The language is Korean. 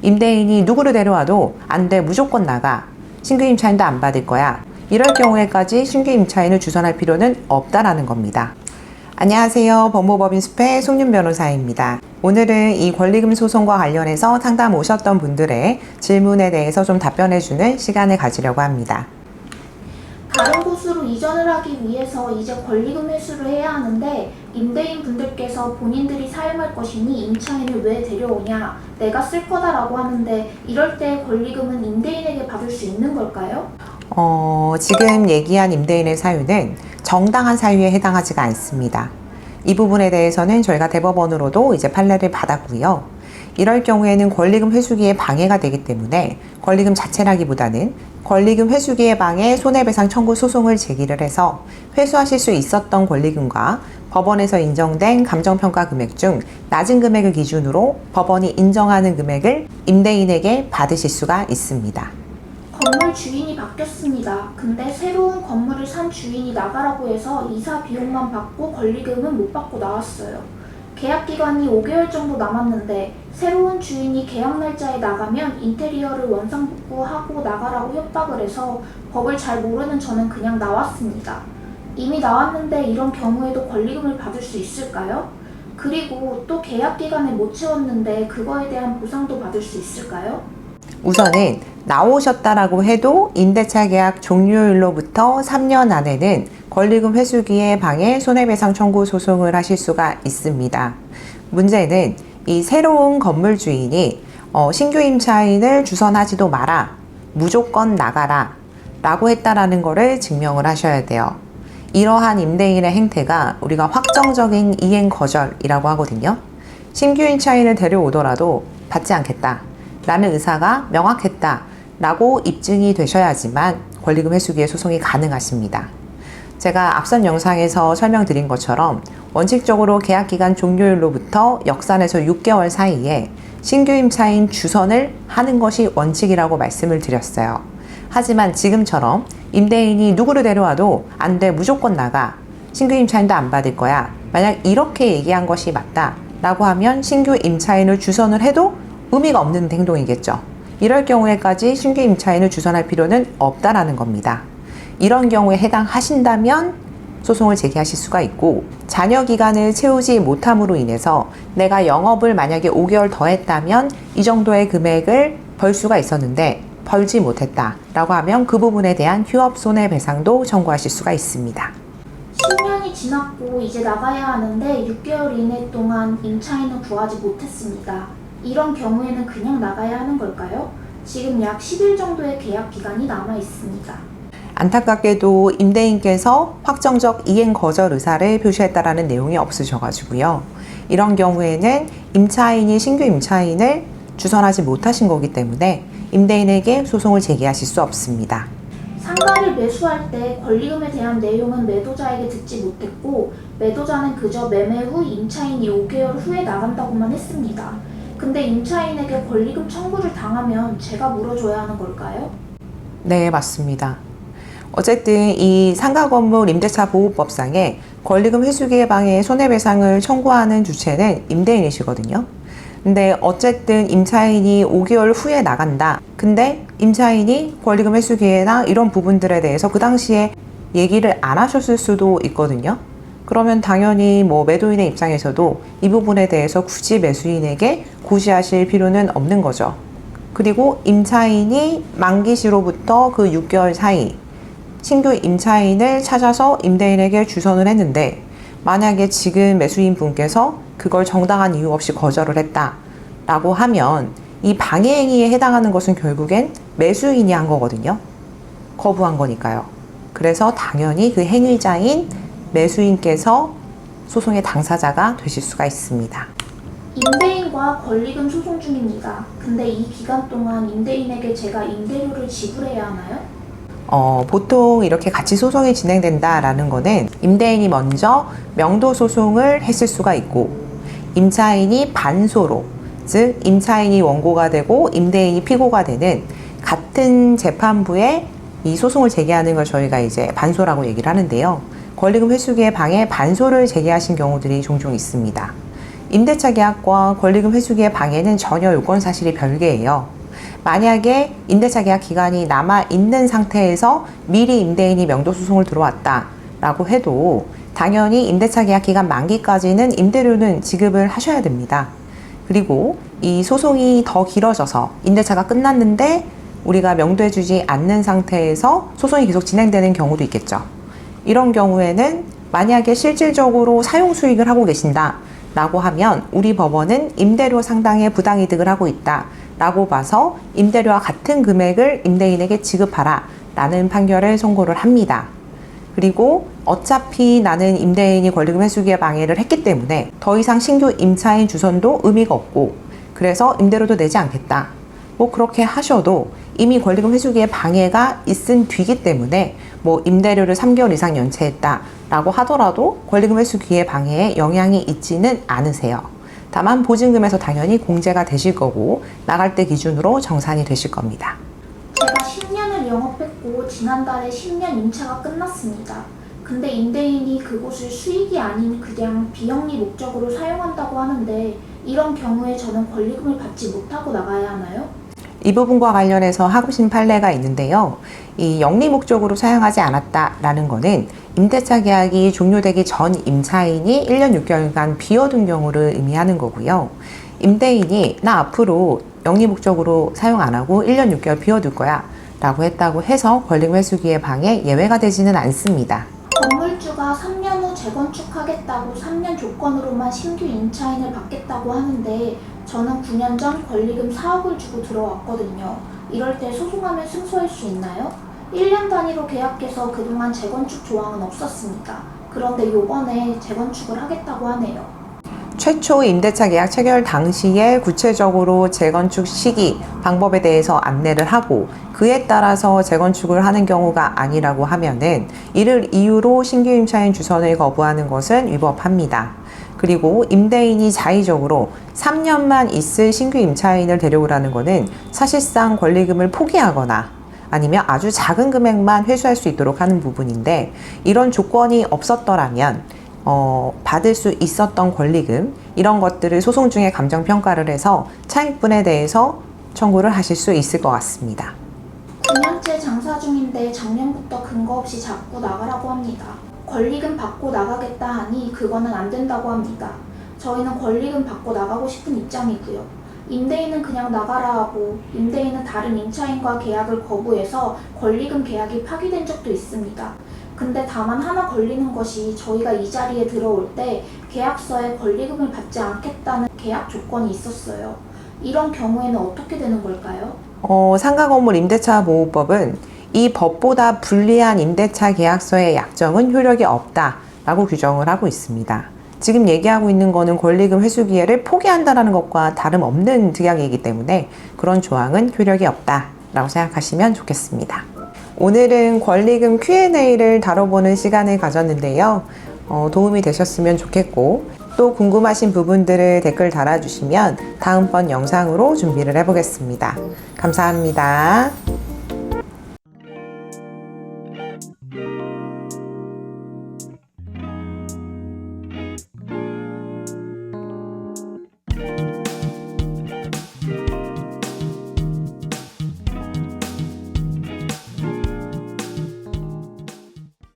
임대인이 누구를 데려와도 안 돼, 무조건 나가, 신규 임차인도 안 받을 거야, 이럴 경우에까지 신규 임차인을 주선할 필요는 없다라는 겁니다. 안녕하세요. 법무법인숲의 송윤 변호사입니다. 오늘은 이 권리금 소송과 관련해서 상담 오셨던 분들의 질문에 대해서 좀 답변해주는 시간을 가지려고 합니다. 다른 곳으로 이전을 하기 위해서 이제 권리금 회수를 해야 하는데 임대인 분들께서 본인들이 사용할 것이니 임차인을 왜 데려오냐, 내가 쓸 거다라고 하는데 이럴 때 권리금은 임대인에게 받을 수 있는 걸까요? 지금 얘기한 임대인의 사유는 정당한 사유에 해당하지가 않습니다. 이 부분에 대해서는 저희가 대법원으로도 이제 판례를 받았고요. 이럴 경우에는 권리금 회수기에 방해가 되기 때문에 권리금 자체라기보다는 권리금 회수기에 방해 손해배상 청구 소송을 제기를 해서 회수하실 수 있었던 권리금과 법원에서 인정된 감정평가 금액 중 낮은 금액을 기준으로 법원이 인정하는 금액을 임대인에게 받으실 수가 있습니다. 건물 주인이 바뀌었습니다. 근데 새로운 건물을 산 주인이 나가라고 해서 이사 비용만 받고 권리금은 못 받고 나왔어요. 계약 기간이 5개월 정도 남았는데 새로운 주인이 계약 날짜에 나가면 인테리어를 원상복구하고 나가라고 협박을 해서 법을 잘 모르는 저는 그냥 나왔습니다. 이미 나왔는데 이런 경우에도 권리금을 받을 수 있을까요? 그리고 또 계약 기간을 못 채웠는데 그거에 대한 보상도 받을 수 있을까요? 우선은 나오셨다라고 해도 임대차 계약 종료일로부터 3년 안에는 권리금 회수기에 방해 손해배상 청구 소송을 하실 수가 있습니다. 문제는 이 새로운 건물 주인이 신규 임차인을 주선하지도 마라, 무조건 나가라 라고 했다라는 거를 증명을 하셔야 돼요. 이러한 임대인의 행태가 우리가 확정적인 이행 거절이라고 하거든요. 신규 임차인을 데려오더라도 받지 않겠다 라는 의사가 명확했다 라고 입증이 되셔야지만 권리금 회수기에 소송이 가능하십니다. 제가 앞선 영상에서 설명드린 것처럼 원칙적으로 계약기간 종료일로부터 역산해서 6개월 사이에 신규 임차인 주선을 하는 것이 원칙이라고 말씀을 드렸어요. 하지만 지금처럼 임대인이 누구를 데려와도 안 돼, 무조건 나가, 신규 임차인도 안 받을 거야, 만약 이렇게 얘기한 것이 맞다 라고 하면 신규 임차인을 주선을 해도 의미가 없는 행동이겠죠. 이럴 경우에까지 신규 임차인을 주선할 필요는 없다라는 겁니다. 이런 경우에 해당하신다면 소송을 제기하실 수가 있고, 잔여 기간을 채우지 못함으로 인해서 내가 영업을 만약에 5개월 더 했다면 이 정도의 금액을 벌 수가 있었는데 벌지 못했다라고 하면 그 부분에 대한 휴업 손해배상도 청구하실 수가 있습니다. 10년이 지났고 이제 나가야 하는데 6개월 이내 동안 임차인을 구하지 못했습니다. 이런 경우에는 그냥 나가야 하는 걸까요? 지금 약 10일 정도의 계약 기간이 남아 있습니다. 안타깝게도 임대인께서 확정적 이행 거절 의사를 표시했다라는 내용이 없으셔가지고요. 이런 경우에는 임차인이 신규 임차인을 주선하지 못하신 거기 때문에 임대인에게 소송을 제기하실 수 없습니다. 상가를 매수할 때 권리금에 대한 내용은 매도자에게 듣지 못했고 매도자는 그저 매매 후 임차인이 5개월 후에 나간다고만 했습니다. 근데 임차인에게 권리금 청구를 당하면 제가 물어줘야 하는 걸까요? 네, 맞습니다. 어쨌든 이 상가건물 임대차 보호법상에 권리금 회수기에 방해 손해배상을 청구하는 주체는 임대인이시거든요. 근데 어쨌든 임차인이 5개월 후에 나간다. 근데 임차인이 권리금 회수기에나 이런 부분들에 대해서 그 당시에 얘기를 안 하셨을 수도 있거든요. 그러면 당연히 매도인의 입장에서도 이 부분에 대해서 굳이 매수인에게 고시하실 필요는 없는 거죠. 그리고 임차인이 만기시로부터 그 6개월 사이 신규 임차인을 찾아서 임대인에게 주선을 했는데 만약에 지금 매수인 분께서 그걸 정당한 이유 없이 거절을 했다라고 하면 이 방해 행위에 해당하는 것은 결국엔 매수인이 한 거거든요. 거부한 거니까요. 그래서 당연히 그 행위자인 매수인께서 소송의 당사자가 되실 수가 있습니다. 임대인과 권리금 소송 중입니다. 근데 이 기간 동안 임대인에게 제가 임대료를 지불해야 하나요? 보통 이렇게 같이 소송이 진행된다라는 거는 임대인이 먼저 명도 소송을 했을 수가 있고 임차인이 반소로, 즉 임차인이 원고가 되고 임대인이 피고가 되는 같은 재판부에 이 소송을 제기하는 걸 저희가 이제 반소라고 얘기를 하는데요. 권리금 회수기에 방해 반소를 제기하신 경우들이 종종 있습니다. 임대차 계약과 권리금 회수기의 방해는 전혀 요건 사실이 별개예요. 만약에 임대차 계약 기간이 남아 있는 상태에서 미리 임대인이 명도 소송을 들어왔다라고 해도 당연히 임대차 계약 기간 만기까지는 임대료는 지급을 하셔야 됩니다. 그리고 이 소송이 더 길어져서 임대차가 끝났는데 우리가 명도해주지 않는 상태에서 소송이 계속 진행되는 경우도 있겠죠. 이런 경우에는 만약에 실질적으로 사용 수익을 하고 계신다 라고 하면 우리 법원은 임대료 상당의 부당이득을 하고 있다 라고 봐서 임대료와 같은 금액을 임대인에게 지급하라 라는 판결을 선고를 합니다. 그리고 어차피 나는 임대인이 권리금 회수기의 방해를 했기 때문에 더 이상 신규 임차인 주선도 의미가 없고 그래서 임대료도 내지 않겠다. 뭐 그렇게 하셔도 이미 권리금 회수기의 방해가 있은 뒤기 때문에 뭐 임대료를 3개월 이상 연체했다 라고 하더라도 권리금 회수기의 방해에 영향이 있지는 않으세요. 다만 보증금에서 당연히 공제가 되실 거고 나갈 때 기준으로 정산이 되실 겁니다. 제가 10년을 영업했고 지난달에 10년 임차가 끝났습니다. 근데 임대인이 그곳을 수익이 아닌 그냥 비영리 목적으로 사용한다고 하는데 이런 경우에 저는 권리금을 받지 못하고 나가야 하나요? 이 부분과 관련해서 하고신 판례가 있는데요. 이 영리 목적으로 사용하지 않았다라는 거는 임대차 계약이 종료되기 전 임차인이 1년 6개월간 비워둔 경우를 의미하는 거고요. 임대인이 나 앞으로 영리 목적으로 사용 안 하고 1년 6개월 비워둘 거야 라고 했다고 해서 권리금 회수기의 방해 예외가 되지는 않습니다. 건물주가 3년 후 재건축하겠다고 3년 조건으로만 신규 임차인을 받겠다고 하는데 저는 9년 전 권리금 4억을 주고 들어왔거든요. 이럴 때 소송하면 승소할 수 있나요? 1년 단위로 계약해서 그동안 재건축 조항은 없었습니다. 그런데 요번에 재건축을 하겠다고 하네요. 최초 임대차 계약 체결 당시에 구체적으로 재건축 시기, 방법에 대해서 안내를 하고 그에 따라서 재건축을 하는 경우가 아니라고 하면은 이를 이유로 신규 임차인 주선을 거부하는 것은 위법합니다. 그리고 임대인이 자의적으로 3년만 있을 신규 임차인을 데려오라는 것은 사실상 권리금을 포기하거나 아니면 아주 작은 금액만 회수할 수 있도록 하는 부분인데 이런 조건이 없었더라면 받을 수 있었던 권리금 이런 것들을 소송 중에 감정평가를 해서 차익분에 대해서 청구를 하실 수 있을 것 같습니다. 9년째 장사 중인데 작년부터 근거 없이 자꾸 나가라고 합니다. 권리금 받고 나가겠다 하니 그거는 안 된다고 합니다. 저희는 권리금 받고 나가고 싶은 입장이고요. 임대인은 그냥 나가라 하고 임대인은 다른 임차인과 계약을 거부해서 권리금 계약이 파기된 적도 있습니다. 근데 다만 하나 걸리는 것이 저희가 이 자리에 들어올 때 계약서에 권리금을 받지 않겠다는 계약 조건이 있었어요. 이런 경우에는 어떻게 되는 걸까요? 상가건물 임대차 보호법은 이 법보다 불리한 임대차 계약서의 약정은 효력이 없다라고 규정을 하고 있습니다. 지금 얘기하고 있는 거는 권리금 회수 기회를 포기한다는 것과 다름없는 특약이기 때문에 그런 조항은 효력이 없다라고 생각하시면 좋겠습니다. 오늘은 권리금 Q&A를 다뤄보는 시간을 가졌는데요. 도움이 되셨으면 좋겠고 또 궁금하신 부분들을 댓글 달아주시면 다음번 영상으로 준비를 해보겠습니다. 감사합니다.